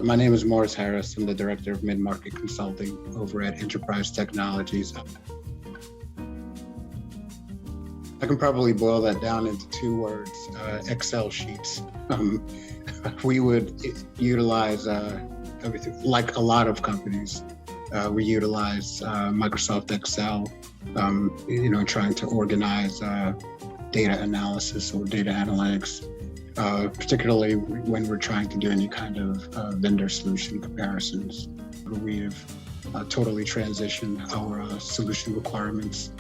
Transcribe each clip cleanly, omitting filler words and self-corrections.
My name is Morris Harris. I'm the Director of Mid-Market Consulting over at IntrapriseTechKnowlogies. I can probably boil that down into two words, Excel sheets. We would utilize everything, like a lot of companies. We utilize Microsoft Excel, trying to organize data analysis or data analytics, particularly when we're trying to do any kind of vendor solution comparisons. We've totally transitioned our solution requirements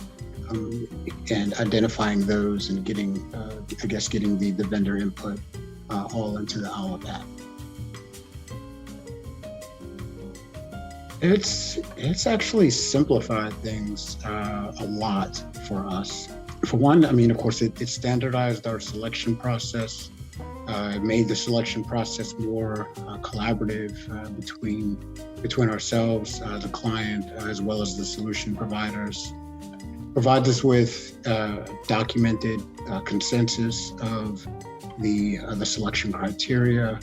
and identifying those and getting the vendor input all into the Olive.app. It's actually simplified things a lot for us. For one, of course, it standardized our selection process. It made the selection process more collaborative between ourselves, the client, as well as the solution providers. Provides us with documented consensus of the selection criteria,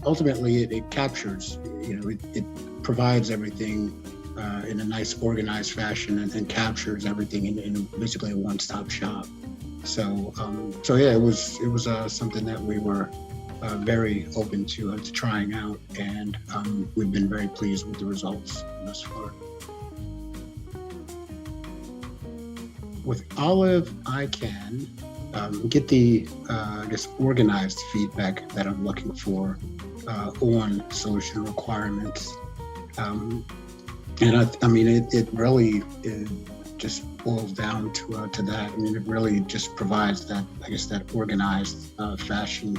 ultimately it captures. It provides everything in a nice, organized fashion and captures everything in basically a one-stop shop. So it was something that we were very open to trying out, and we've been very pleased with the results thus far. With Olive, I can get the organized feedback that I'm looking for on solution requirements, it really just boils down to that. It really just provides that organized fashion,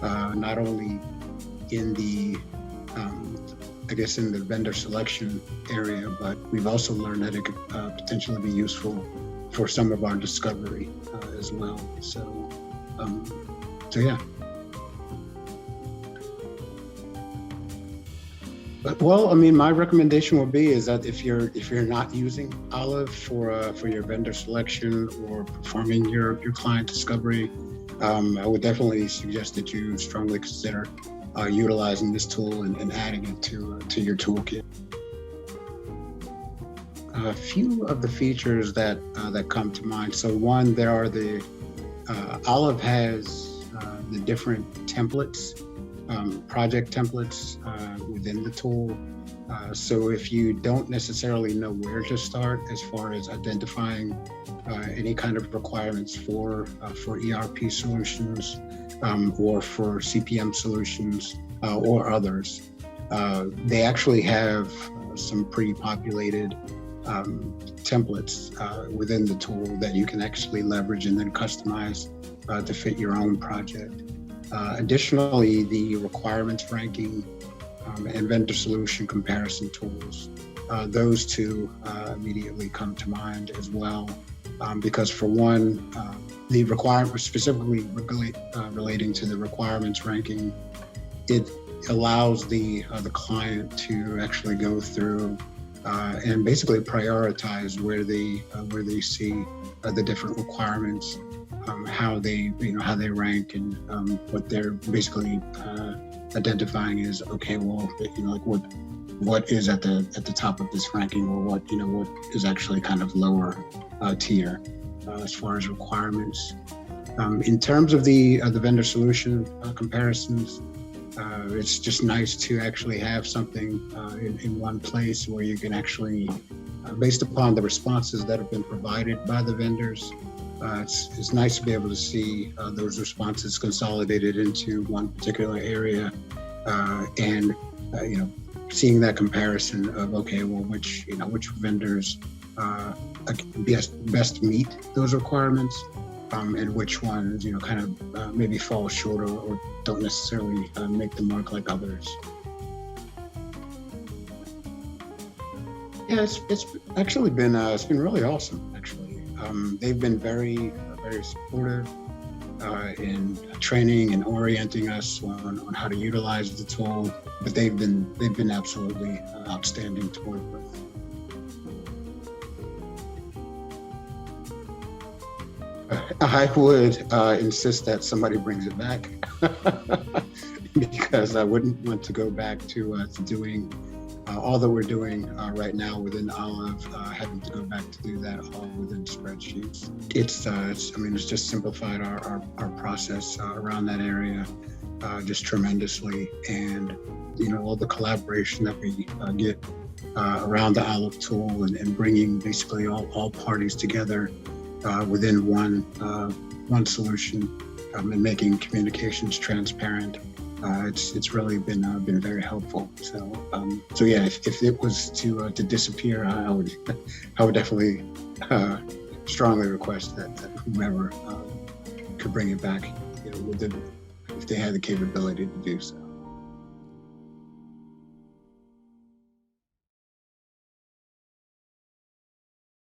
not only in the in the vendor selection area, but we've also learned that it could potentially be useful for some of our discovery as well. So yeah. My recommendation would be is that if you're not using Olive for your vendor selection or performing your client discovery, I would definitely suggest that you strongly consider utilizing this tool and adding it to your toolkit. A few of the features that come to mind. So one, there are the Olive has the different templates, project templates within the tool. So if you don't necessarily know where to start as far as identifying any kind of requirements for ERP solutions or for CPM solutions or others, they actually have some pre-populated templates within the tool that you can actually leverage and then customize to fit your own project. Additionally, the requirements ranking and vendor solution comparison tools, those two immediately come to mind as well, because for one, the requirement specifically relating to the requirements ranking, it allows the client to actually go through and basically prioritize where they see the different requirements, how they rank, and what they're basically identifying is what is at the top of this ranking, or what is actually kind of lower tier as far as requirements. In terms of the vendor solution comparisons, it's just nice to actually have something in one place where you can actually, based upon the responses that have been provided by the vendors, it's nice to be able to see those responses consolidated into one particular area, and seeing that comparison of which vendors best meet those requirements, and which ones maybe fall short or don't necessarily make the mark like others. Yeah, it's actually been really awesome. Actually, they've been very supportive in training and orienting us on how to utilize the tool. But they've been absolutely outstanding to work with. I would insist that somebody brings it back. because I wouldn't want to go back to doing all that we're doing right now within Olive, having to go back to do that all within spreadsheets. It's just simplified our process around that area just tremendously. And, all the collaboration that we get around the Olive tool and bringing basically all parties together within one solution and making communications transparent. It's really been very helpful. So yeah, if it was to disappear, I would definitely strongly request that whomever could bring it back, if they had the capability to do so.